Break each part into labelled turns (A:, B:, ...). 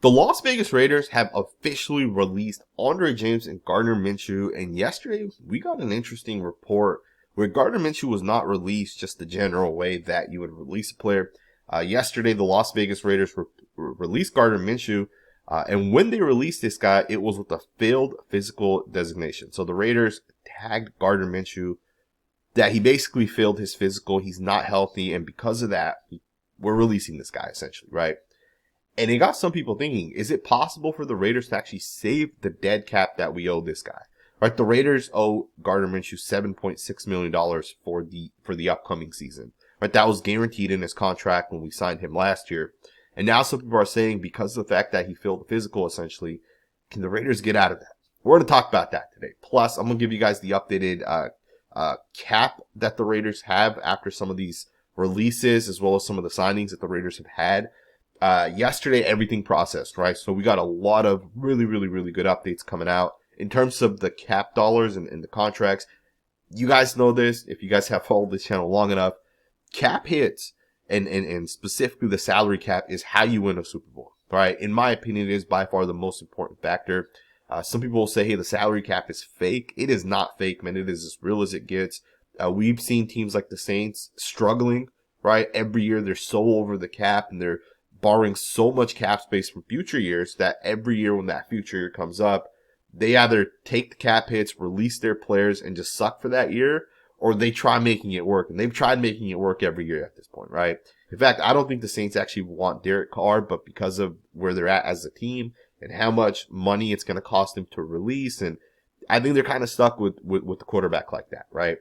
A: The Las Vegas Raiders have officially released Andre James and Gardner Minshew, and yesterday we got an interesting report where Gardner Minshew was not released just the general way that you would release a player. Yesterday, the Las Vegas Raiders released Gardner Minshew, and when they released this guy, it was with a failed physical designation. So the Raiders tagged Gardner Minshew that he basically failed his physical. He's not healthy, and because of that, we're releasing this guy essentially, right? And it got some people thinking, is it possible for the Raiders to actually save the dead cap that we owe this guy? Right, the Raiders owe Gardner Minshew $7.6 million for the upcoming season. Right, that was guaranteed in his contract when we signed him last year. And now some people are saying because of the fact that he failed the physical, essentially, can the Raiders get out of that? We're going to talk about that today. Plus, I'm going to give you guys the updated cap that the Raiders have after some of these releases, as well as some of the signings that the Raiders have had. Yesterday, everything processed, right? So we got a lot of really, really, really good updates coming out in terms of the cap dollars and the contracts. You guys know this. If you guys have followed this channel long enough, cap hits and specifically the salary cap is how you win a Super Bowl, right? In my opinion, it is by far the most important factor. Some people will say, hey, the salary cap is fake. It is not fake, man. It is as real as it gets. We've seen teams like the Saints struggling, right? Every year they're so over the cap and they're borrowing so much cap space from future years that every year when that future year comes up, they either take the cap hits, release their players, and just suck for that year, or they try making it work. And they've tried making it work every year at this point, right? In fact, I don't think the Saints actually want Derek Carr, but because of where they're at as a team and how much money it's going to cost them to release, and I think they're kind of stuck with the quarterback like that, right?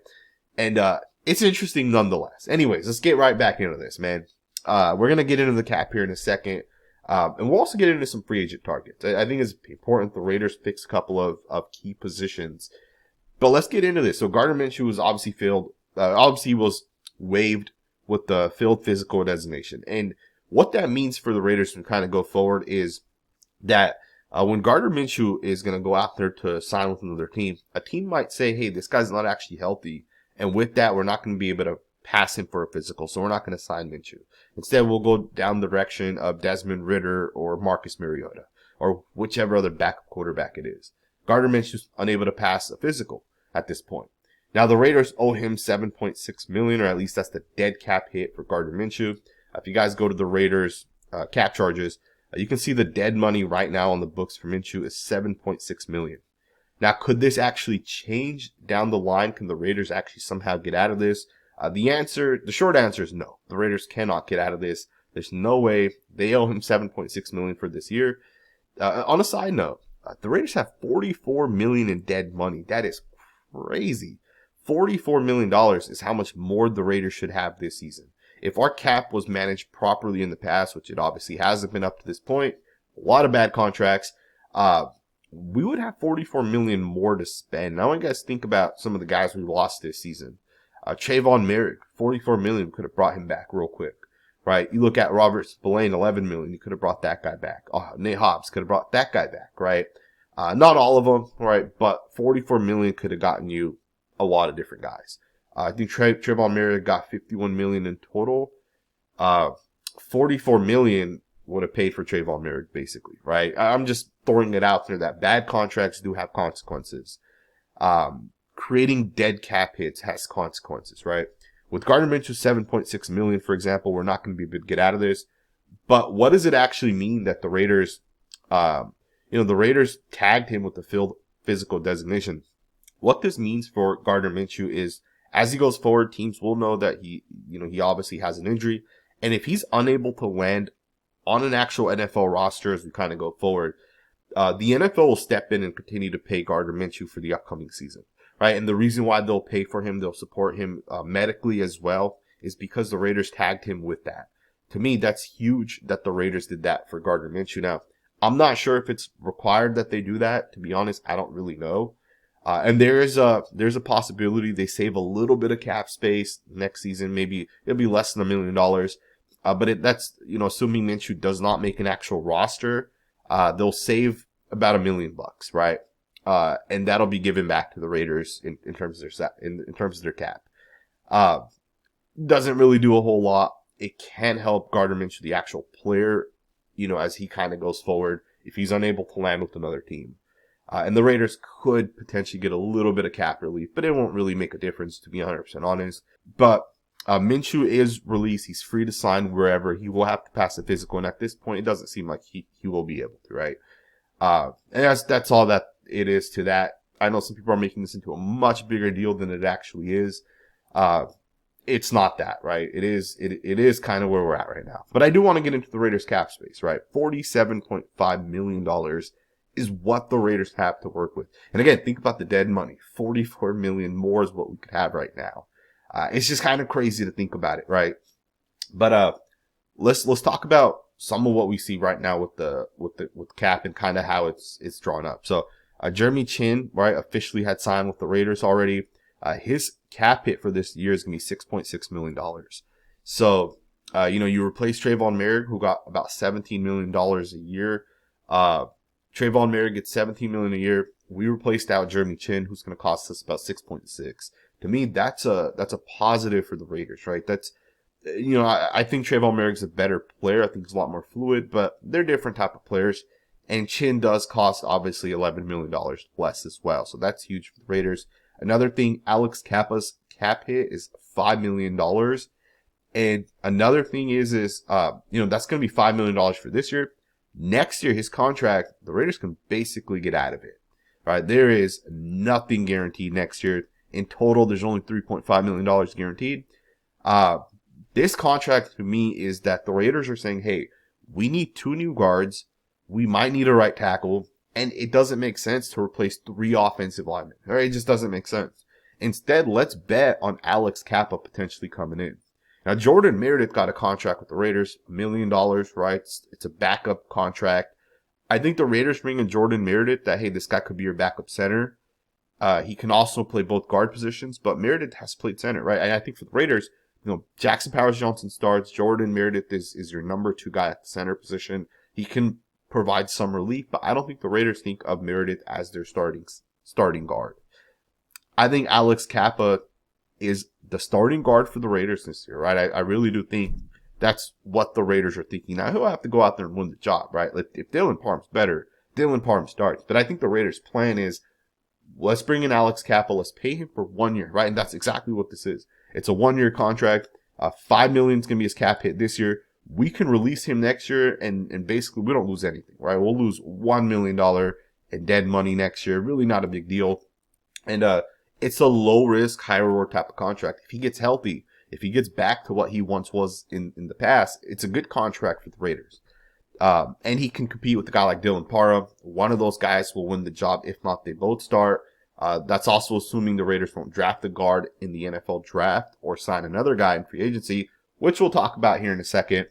A: And it's interesting nonetheless. Anyways, let's get right back into this, man. We're going to get into the cap here in a second. And we'll also get into some free agent targets. I think it's important the Raiders fix a couple of key positions. But let's get into this. So Gardner Minshew was obviously failed. Obviously was waived with the failed physical designation. And what that means for the Raiders to kind of go forward is that when Gardner Minshew is going to go out there to sign with another team, a team might say, hey, this guy's not actually healthy. And with that, we're not going to be able to pass him for a physical, so we're not going to sign Minshew. Instead, we'll go down the direction of Desmond Ridder or Marcus Mariota or whichever other backup quarterback it is. Gardner Minshew's unable to pass a physical at this point. Now, the Raiders owe him $7.6 million, or at least that's the dead cap hit for Gardner Minshew. If you guys go to the Raiders cap charges, you can see the dead money right now on the books for Minshew is $7.6 million. Now, could this actually change down the line? Can the Raiders actually somehow get out of this? The short answer is no. The Raiders cannot get out of this. There's no way. They owe him $7.6 million for this year. On a side note, the Raiders have $44 million in dead money. That is crazy. $44 million is how much more the Raiders should have this season. If our cap was managed properly in the past, which it obviously hasn't been up to this point, a lot of bad contracts, we would have $44 million more to spend. Now, I want you guys think about some of the guys we lost this season. Trayvon Merrick, $44 million, could have brought him back real quick, right? You look at Robert Spillane, $11 million, you could have brought that guy back. Nate Hobbs could have brought that guy back, right? Not all of them, right? But $44 million could have gotten you a lot of different guys. I think Trayvon Merrick got $51 million in total. $44 million would have paid for Trayvon Merrick, basically, right? I'm just throwing it out there that bad contracts do have consequences. Creating dead cap hits has consequences, right? With Gardner Minshew $7.6 million, for example, we're not going to be able to get out of this. But what does it actually mean that the Raiders, the Raiders tagged him with the field physical designation? What this means for Gardner Minshew is, as he goes forward, teams will know that he obviously has an injury, and if he's unable to land on an actual NFL roster as we kind of go forward, the NFL will step in and continue to pay Gardner Minshew for the upcoming season. Right, and the reason why they'll pay for him, they'll support him medically as well, is because the Raiders tagged him with that. To me, that's huge that the Raiders did that for Gardner Minshew. Now, I'm not sure if it's required that they do that. To be honest, I don't really know. And there's a possibility they save a little bit of cap space next season. Maybe it'll be less than $1 million. But that's assuming Minshew does not make an actual roster, they'll save about $1 million, right? And that'll be given back to the Raiders in terms of their cap. Doesn't really do a whole lot. It can help Gardner Minshew, the actual player, as he kind of goes forward, if he's unable to land with another team. And the Raiders could potentially get a little bit of cap relief, but it won't really make a difference, to be 100% honest. But Minshew is released. He's free to sign wherever. He will have to pass a physical, and at this point, it doesn't seem like he will be able to, right? And that's all that it is to that. I know some people are making this into a much bigger deal than it actually is. It's not that, right? It is kind of where we're at right now. But I do want to get into the Raiders cap space, right? $47.5 million is what the Raiders have to work with. And again, think about the dead money. $44 million more is what we could have right now. It's just kind of crazy to think about it, right? But let's talk about some of what we see right now with cap and kind of how it's drawn up. So Jeremy Chin, right, officially had signed with the Raiders already. His cap hit for this year is going to be $6.6 million. So, you replace Trayvon Merrick, who got about $17 million a year. Trayvon Merrick gets $17 million a year. We replaced out Jeremy Chin, who's going to cost us about 6.6. To me, that's a positive for the Raiders, right? That's, I think Trayvon Merrick's a better player. I think he's a lot more fluid, but they're different type of players. And Chin does cost, obviously, $11 million less as well. So that's huge for the Raiders. Another thing, Alex Kappa's cap hit is $5 million. And another thing is that's going to be $5 million for this year. Next year, his contract, the Raiders can basically get out of it, right? There is nothing guaranteed next year. In total, there's only $3.5 million guaranteed. This contract to me is that the Raiders are saying, hey, we need 2 new guards. We might need a right tackle. And it doesn't make sense to replace 3 offensive linemen. Right? It just doesn't make sense. Instead, let's bet on Alex Kappa potentially coming in. Now, Jordan Meredith got a contract with the Raiders, $1 million, right? It's a backup contract. I think the Raiders bring in Jordan Meredith that, hey, this guy could be your backup center. He can also play both guard positions, but Meredith has played center, right? And I think for the Raiders, Jackson Powers-Johnson starts. Jordan Meredith is your number 2 guy at the center position. He can provide some relief, but I don't think the Raiders think of Meredith as their starting guard. I think Alex Kappa is the starting guard for the Raiders this year, right? I really do think that's what the Raiders are thinking. Now, he'll have to go out there and win the job, right? If Dylan Parham's better, Dylan Parham starts. But I think the Raiders' plan is, let's bring in Alex Kappa, let's pay him for 1 year, right? And that's exactly what this is. It's a 1-year contract. $5 million is going to be his cap hit this year. We can release him next year, and basically we don't lose anything, right? We'll lose $1 million in dead money next year. Really not a big deal. And it's a low-risk, high-reward type of contract. If he gets healthy, if he gets back to what he once was in the past, it's a good contract for the Raiders. And he can compete with a guy like Dylan Parham. One of those guys will win the job. If not, they both start. That's also assuming the Raiders won't draft a guard in the NFL draft or sign another guy in free agency, which we'll talk about here in a second.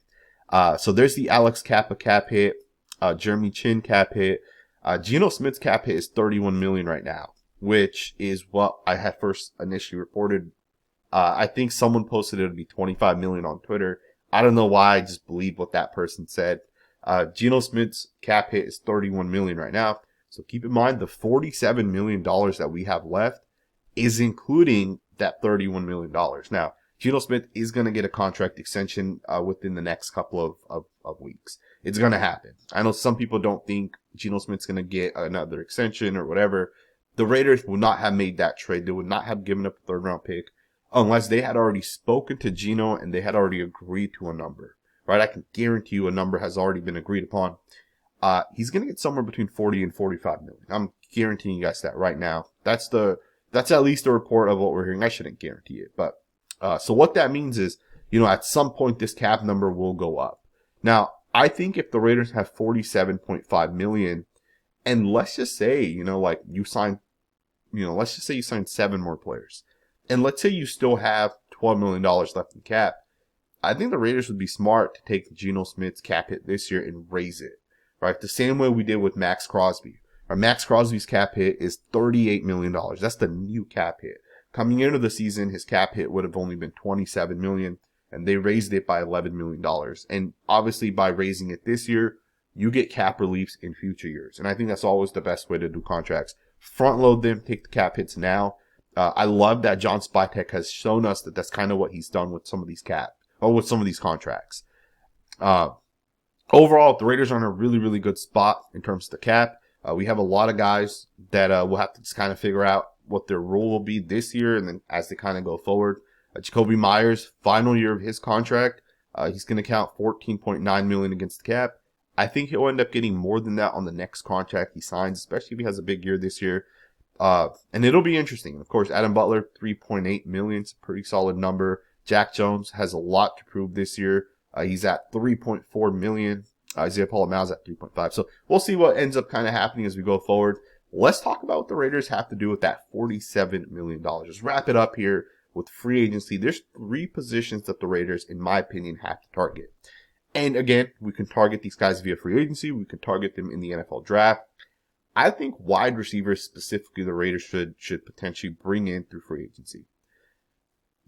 A: So there's the Alex Kappa cap hit, Jeremy Chin cap hit. Geno Smith's cap hit is $31 million right now, which is what I had first initially reported. I think someone posted it would be $25 million on Twitter. I don't know why. I just believe what that person said. Geno Smith's cap hit is $31 million right now. So keep in mind the $47 million that we have left is including that $31 million. Now, Geno Smith is going to get a contract extension within the next couple of weeks. It's going to happen. I know some people don't think Geno Smith's going to get another extension or whatever. The Raiders would not have made that trade. They would not have given up a 3rd-round pick unless they had already spoken to Geno and they had already agreed to a number. Right? I can guarantee you a number has already been agreed upon. He's going to get somewhere between 40 and 45 million. I'm guaranteeing you guys that right now. That's at least a report of what we're hearing. I shouldn't guarantee it, but so what that means is, at some point this cap number will go up. Now, I think if the Raiders have 47.5 million, and let's just say, you sign, let's just say you sign 7 more players, and let's say you still have $12 million left in cap, I think the Raiders would be smart to take Geno Smith's cap hit this year and raise it, right? The same way we did with Maxx Crosby. Maxx Crosby's cap hit is $38 million. That's the new cap hit. Coming into the season, his cap hit would have only been $27 million, and they raised it by $11 million. And obviously, by raising it this year, you get cap reliefs in future years. And I think that's always the best way to do contracts. Front load them, take the cap hits now. I love that John Spytek has shown us that that's kind of what he's done with some of these with some of these contracts. Overall, the Raiders are in a really, really good spot in terms of the cap. We have a lot of guys that we'll have to just kind of figure out what their role will be this year and then as they kind of go forward. Jacoby Myers, final year of his contract. He's going to count $14.9 million against the cap. I think he'll end up getting more than that on the next contract he signs, especially if he has a big year this year. And it'll be interesting. Of course, Adam Butler, $3.8 million. It's a pretty solid number. Jack Jones has a lot to prove this year. He's at $3.4 million. Isaiah Paul-Mal's at 3.5. So we'll see what ends up kind of happening as we go forward. Let's talk about what the Raiders have to do with that $47 million. Just wrap it up here with free agency. There's 3 positions that the Raiders, in my opinion, have to target. And again, we can target these guys via free agency. We can target them in the NFL draft. I think wide receivers, specifically the Raiders, should potentially bring in through free agency.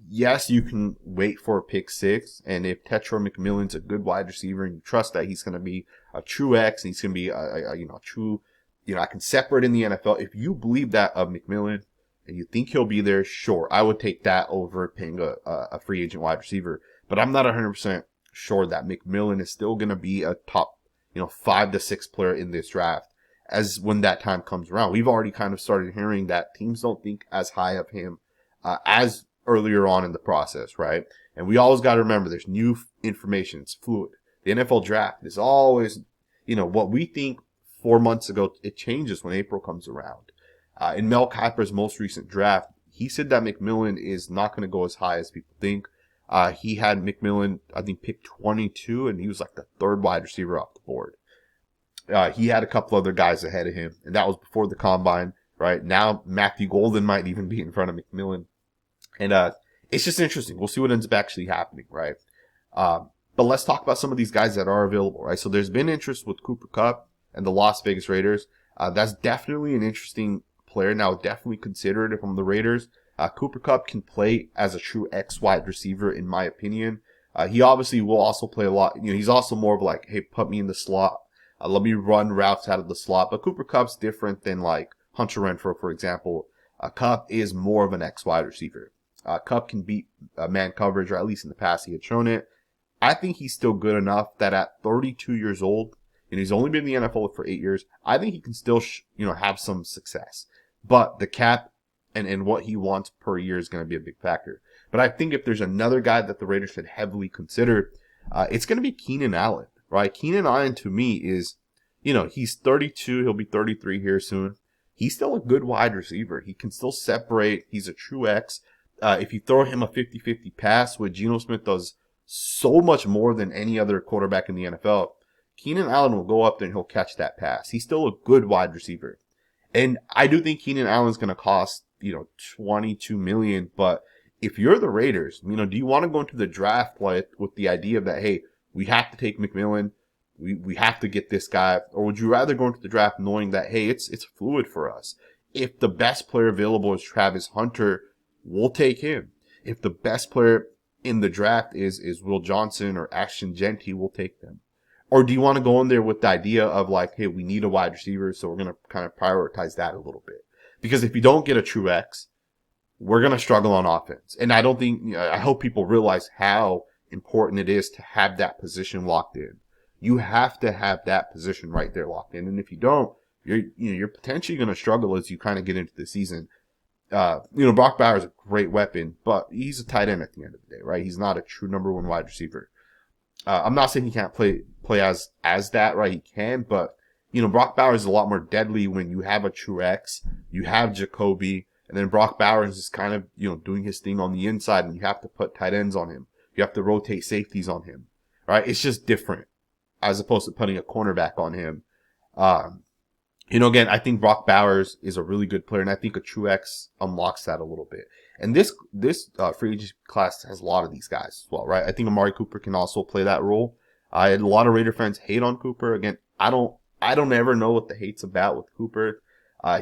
A: Yes, you can wait for a pick 6, and if Tetro McMillan's a good wide receiver and you trust that he's going to be a true X and he's going to be a true, I can separate in the NFL. If you believe that of McMillan and you think he'll be there, sure, I would take that over paying a free agent wide receiver. But I'm not 100% sure that McMillan is still going to be a top, 5 to 6 player in this draft. As when that time comes around, we've already kind of started hearing that teams don't think as high of him as earlier on in the process, right? And we always got to remember there's new information. It's fluid. The NFL draft is always, what we think 4 months ago, it changes when April comes around. In Mel Kiper's most recent draft, he said that McMillan is not going to go as high as people think. He had McMillan, I think, pick 22, and he was like the 3rd wide receiver off the board. He had a couple other guys ahead of him, and that was before the combine, right? Now, Matthew Golden might even be in front of McMillan. And it's just interesting. We'll see what ends up actually happening, right? But let's talk about some of these guys that are available, right? So there's been interest with Cooper Kupp and the Las Vegas Raiders. That's definitely an interesting player. Now, definitely consider it if I'm the Raiders. Cooper Kupp can play as a true X wide receiver, in my opinion. He obviously will also play a lot. He's also more of like, hey, put me in the slot. Let me run routes out of the slot. But Cooper Kupp's different than like Hunter Renfrow, for example. Kupp is more of an X wide receiver. Kupp can beat man coverage, or at least in the past he had shown it. I think he's still good enough that at 32 years old, and he's only been in the NFL for 8 years, I think he can still, have some success. But the cap and what he wants per year is going to be a big factor. But I think if there's another guy that the Raiders should heavily consider, it's going to be Keenan Allen, right? Keenan Allen to me is, he's 32, he'll be 33 here soon. He's still a good wide receiver. He can still separate. He's a true X. If you throw him a 50-50 pass, which Geno Smith does so much more than any other quarterback in the NFL, Keenan Allen will go up there and he'll catch that pass. He's still a good wide receiver. And I do think Keenan Allen's going to cost, $22 million. But if you're the Raiders, do you want to go into the draft with the idea that, hey, we have to take McMillan, we have to get this guy, or would you rather go into the draft knowing that, hey, it's fluid for us? If the best player available is Travis Hunter, we'll take him. If the best player in the draft is Will Johnson or Ashton Genty, we'll take them. Or do you want to go in there with the idea of like, hey, we need a wide receiver, so we're going to kind of prioritize that a little bit? Because if you don't get a true X, we're going to struggle on offense. And I don't think, I hope people realize how important it is to have that position locked in. You have to have that position right there locked in. And if you don't, you're potentially going to struggle as you kind of get into the season. Brock Bowers is a great weapon, but he's a tight end at the end of the day, right? He's not a true number 1 wide receiver. I'm not saying he can't play as that, right? He can, but Brock Bowers is a lot more deadly when you have a true X, you have Jacoby, and then Brock Bowers is kind of doing his thing on the inside, and you have to put tight ends on him. You have to rotate safeties on him, right? It's just different as opposed to putting a cornerback on him. Again, I think Brock Bowers is a really good player, and I think a true X unlocks that a little bit. And this free agent class has a lot of these guys as well, right? I think Amari Cooper can also play that role. A lot of Raider fans hate on Cooper. Again, I don't ever know what the hate's about with Cooper.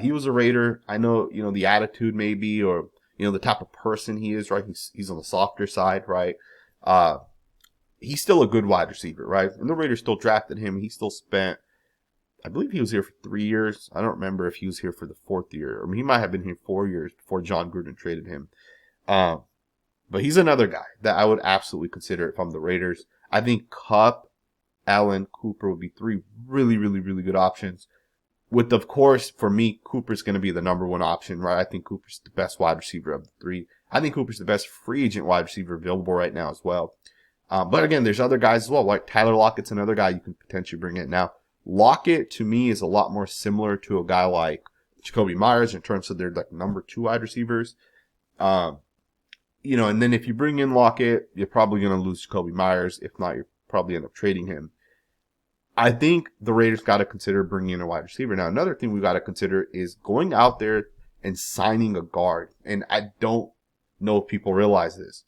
A: He was a Raider. I know, the attitude maybe, or, the type of person he is, right? He's on the softer side, right? He's still a good wide receiver, right? And the Raiders still drafted him. He still spent, I believe he was here for 3 years. I don't remember if he was here for the 4th year. Or he might have been here 4 years before John Gruden traded him. But he's another guy that I would absolutely consider if I'm the Raiders. I think Kupp Allen, Cooper would be three really, really, really good options. With, of course, for me, Cooper's going to be the number one option, right? I think Cooper's the best wide receiver of the three. I think Cooper's the best free agent wide receiver available right now as well. But again, there's other guys as well. Like Tyler Lockett's another guy you can potentially bring in. Now, Lockett, to me, is a lot more similar to a guy like Jacoby Myers in terms of their like number 2 wide receivers. And then if you bring in Lockett, you're probably going to lose Jacoby Myers. If not, you'll probably end up trading him. I think the Raiders got to consider bringing in a wide receiver. Now, another thing we got to consider is going out there and signing a guard. And I don't know if people realize this.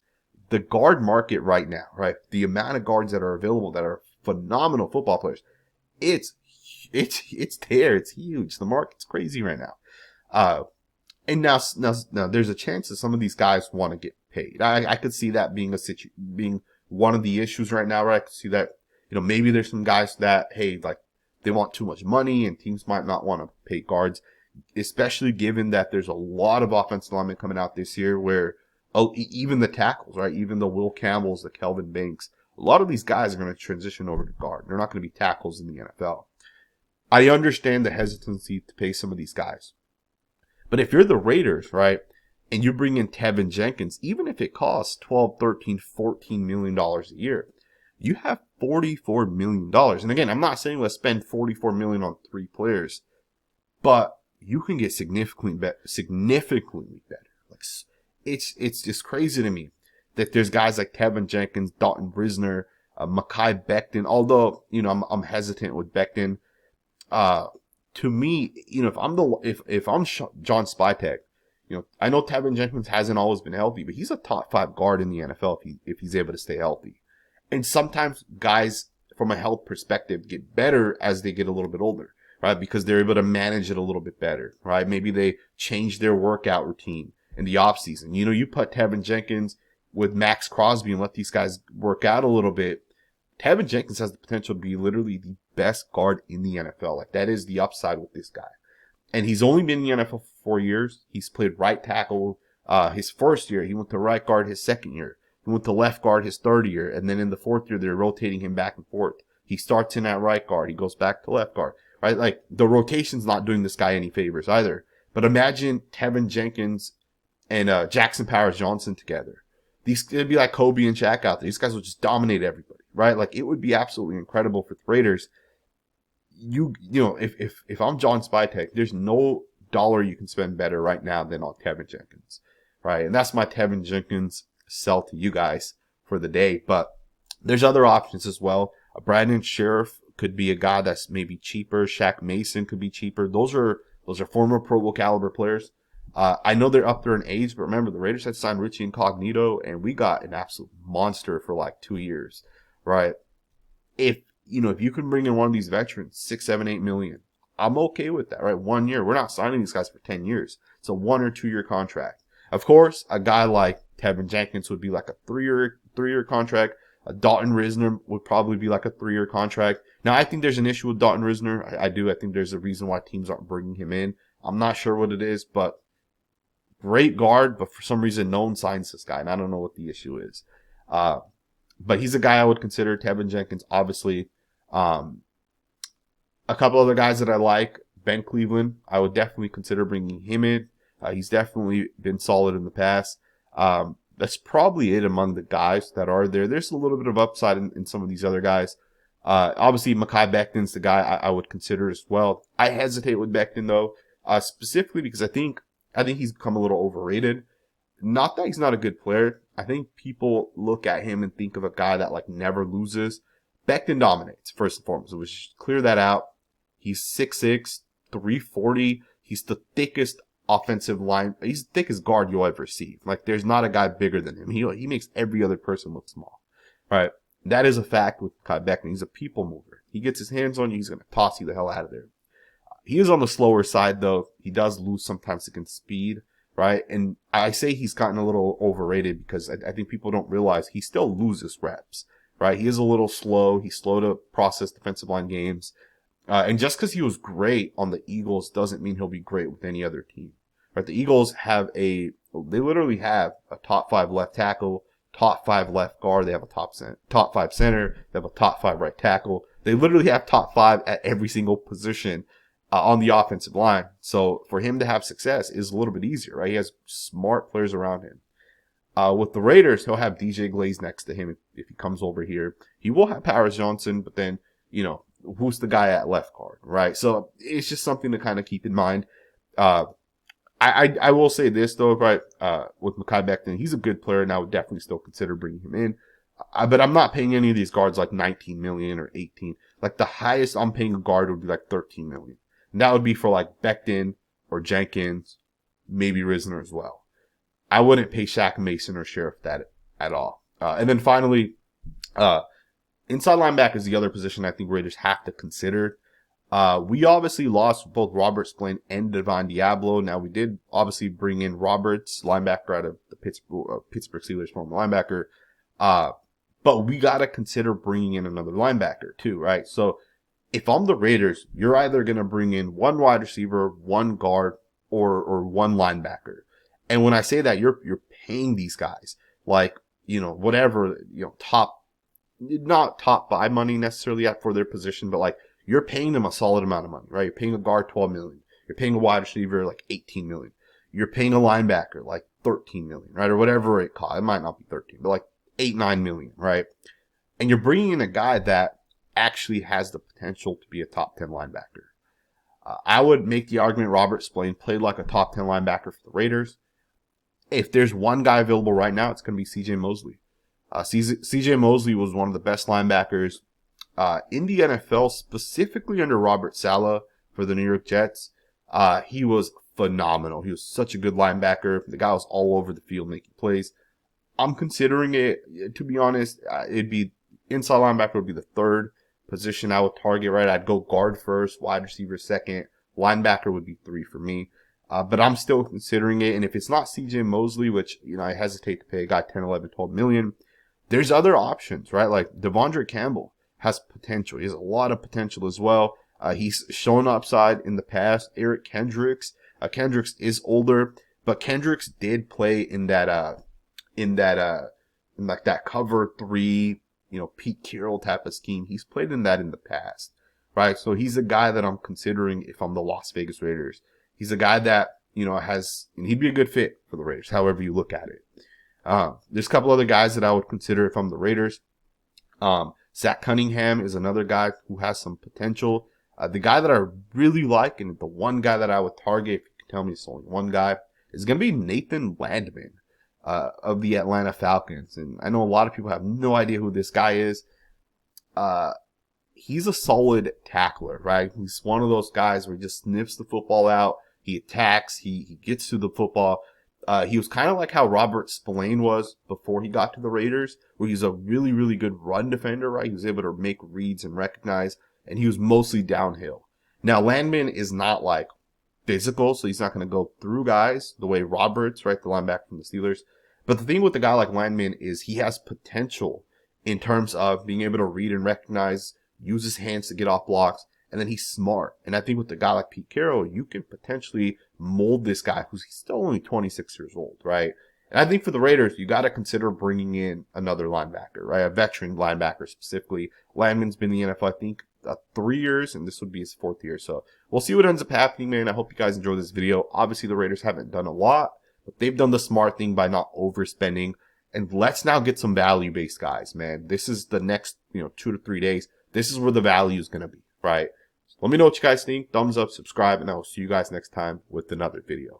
A: The guard market right now, right? The amount of guards that are available that are phenomenal football players, it's there. It's huge. The market's crazy right now. And now there's a chance that some of these guys want to get paid. I could see that being being one of the issues right now, right? I could see that, maybe there's some guys that, hey, like they want too much money and teams might not want to pay guards, especially given that there's a lot of offensive linemen coming out this year where, even the tackles, right? Even the Will Campbells, the Kelvin Banks, a lot of these guys are going to transition over to guard. They're not going to be tackles in the NFL. I understand the hesitancy to pay some of these guys. But if you're the Raiders, right, and you bring in Tevin Jenkins, even if it costs $12, $13, $14 million a year, you have $44 million. And again, I'm not saying let's spend $44 million on 3 players, but you can get significantly better. Like, it's just crazy to me that there's guys like Tevin Jenkins, Dalton Risner, Mekhi Becton. Although, I'm hesitant with Becton. To me, if I'm John Spytek, I know Tevin Jenkins hasn't always been healthy, but he's a top 5 guard in the NFL if he's able to stay healthy. And sometimes guys, from a health perspective, get better as they get a little bit older, right? Because they're able to manage it a little bit better, right? Maybe they change their workout routine in the off season. You put Tevin Jenkins with Maxx Crosby and let these guys work out a little bit. Tevin Jenkins has the potential to be literally the best guard in the NFL. Like, that is the upside with this guy. And he's only been in the NFL for 4 years. He's played right tackle his first year. He went to right guard his second year. He went to left guard his third year. And then in the fourth year, they're rotating him back and forth. He starts in at right guard. He goes back to left guard. Right? Like, the rotation's not doing this guy any favors either. But imagine Tevin Jenkins and Jackson Powers-Johnson together. It'd be like Kobe and Shaq out there. These guys would just dominate everybody, right? Like, it would be absolutely incredible for the Raiders. If I'm John Spytek, there's no dollar you can spend better right now than on Tevin Jenkins, right? And that's my Tevin Jenkins sell to you guys for the day. But there's other options as well. Brandon Sheriff could be a guy that's maybe cheaper. Shaq Mason could be cheaper. Those are former Pro Bowl caliber players. I know they're up there in age, but remember, the Raiders had signed Richie Incognito, and we got an absolute monster for like 2 years, right? If you can bring in one of these veterans, 6, 7, 8 million, I'm okay with that, right? 1 year. We're not signing these guys for 10 years. It's a 1 or 2 year contract. Of course, a guy like Tevin Jenkins would be like a 3-year contract. Dalton Risner would probably be like a 3-year contract. Now, I think there's an issue with Dalton Risner. I do. I think there's a reason why teams aren't bringing him in. I'm not sure what it is, but great guard, but for some reason, no one signs this guy, and I don't know what the issue is. But he's a guy I would consider. Tevin Jenkins, obviously. A couple other guys that I like. Ben Cleveland, I would definitely consider bringing him in. He's definitely been solid in the past. That's probably it among the guys that are there. There's a little bit of upside in some of these other guys. Obviously, Mekhi Becton's the guy I would consider as well. I hesitate with Becton, though, specifically because I think he's become a little overrated. Not that he's not a good player. I think people look at him and think of a guy that like never loses. Becton dominates, first and foremost. So we should clear that out. He's 6'6", 340. He's the thickest offensive line. He's the thickest guard you'll ever see. Like, there's not a guy bigger than him. He makes every other person look small. Right? That is a fact with Kai Becton. He's a people mover. He gets his hands on you, he's going to toss you the hell out of there. He is on the slower side, though. He does lose sometimes against speed, right? And I say he's gotten a little overrated because I think people don't realize he still loses reps, right? He is a little slow. He's slow to process defensive line games. And just because he was great on the Eagles doesn't mean he'll be great with any other team, right? The Eagles they literally have a top 5 left tackle, top 5 left guard. They have a top 5 center. They have a top 5 right tackle. They literally have top 5 at every single position on the offensive line. So for him to have success is a little bit easier, right? He has smart players around him. With the Raiders, he'll have DJ Glaze next to him if he comes over here. He will have Paris Johnson, but then, you know, who's the guy at left guard, right? So it's just something to kind of keep in mind. I will say this though, right? With Mekhi Becton, he's a good player, and I would definitely still consider bringing him in. But I'm not paying any of these guards like 19 million or 18. Like the highest I'm paying a guard would be like 13 million. And that would be for like Becton or Jenkins, maybe Risner as well. I wouldn't pay Shaq Mason or Sheriff that at all. And then finally, inside linebacker is the other position I think Raiders have to consider. We obviously lost both Robert Spillane and Devon Diablo. Now, we did obviously bring in Roberts, linebacker out of the Pittsburgh Steelers, former linebacker. But we got to consider bringing in another linebacker too, right? So if I'm the Raiders, you're either going to bring in one wide receiver, one guard, or one linebacker. And when I say that, you're paying these guys like, you know, whatever, you know, not top 5 money necessarily for their position, but like you're paying them a solid amount of money, right? You're paying a guard 12 million. You're paying a wide receiver like 18 million. You're paying a linebacker like 13 million, right? Or whatever it costs. It might not be 13, but like 8-9 million, right? And you're bringing in a guy that actually has the potential to be a top 10 linebacker. I would make the argument Robert Spillane played like a top 10 linebacker for the Raiders. If there's one guy available right now, it's going to be C.J. Mosley. C.J. Mosley was one of the best linebackers in the NFL, specifically under Robert Saleh for the New York Jets. He was phenomenal. He was such a good linebacker. The guy was all over the field making plays. I'm considering it, to be honest, it'd be inside linebacker would be the third position I would target, right? I'd go guard first, wide receiver second, linebacker would be 3 for me. But I'm still considering it. And if it's not CJ Mosley, which, you know, I hesitate to pay a guy 10, 11, 12 million, there's other options, right? Like Devondre Campbell has potential. He has a lot of potential as well. He's shown upside in the past. Eric Kendricks. Kendricks is older, but Kendricks did play in that cover 3, you know, Pete Carroll type of scheme. He's played in that in the past, right? So he's a guy that I'm considering if I'm the Las Vegas Raiders. He's a guy that, you know, he'd be a good fit for the Raiders, however you look at it. There's a couple other guys that I would consider if I'm the Raiders. Zach Cunningham is another guy who has some potential. The guy that I really like, and the one guy that I would target, if you can tell me it's only one guy, is going to be Nathan Landman of the Atlanta Falcons. And I know a lot of people have no idea who this guy is. He's a solid tackler, right? He's one of those guys where he just sniffs the football out. He attacks. He gets to the football. He was kind of like how Robert Spillane was before he got to the Raiders, where he's a really, really good run defender, right? He was able to make reads and recognize, and he was mostly downhill. Now, Landman is not like physical, so he's not going to go through guys the way Roberts, right, the linebacker from the Steelers. But the thing with a guy like Landman is he has potential in terms of being able to read and recognize, use his hands to get off blocks, and then he's smart. And I think with a guy like Pete Carroll, you can potentially mold this guy who's still only 26 years old, right? And I think for the Raiders, you got to consider bringing in another linebacker, right? A veteran linebacker specifically. Landman's been in the NFL, I think, 3 years, and this would be his 4th year. So we'll see what ends up happening, man. I hope you guys enjoyed this video. Obviously, the Raiders haven't done a lot, but they've done the smart thing by not overspending. And let's now get some value-based guys, man. This is the next, 2 to 3 days. This is where the value is going to be, right? Let me know what you guys think. Thumbs up, subscribe, and I will see you guys next time with another video.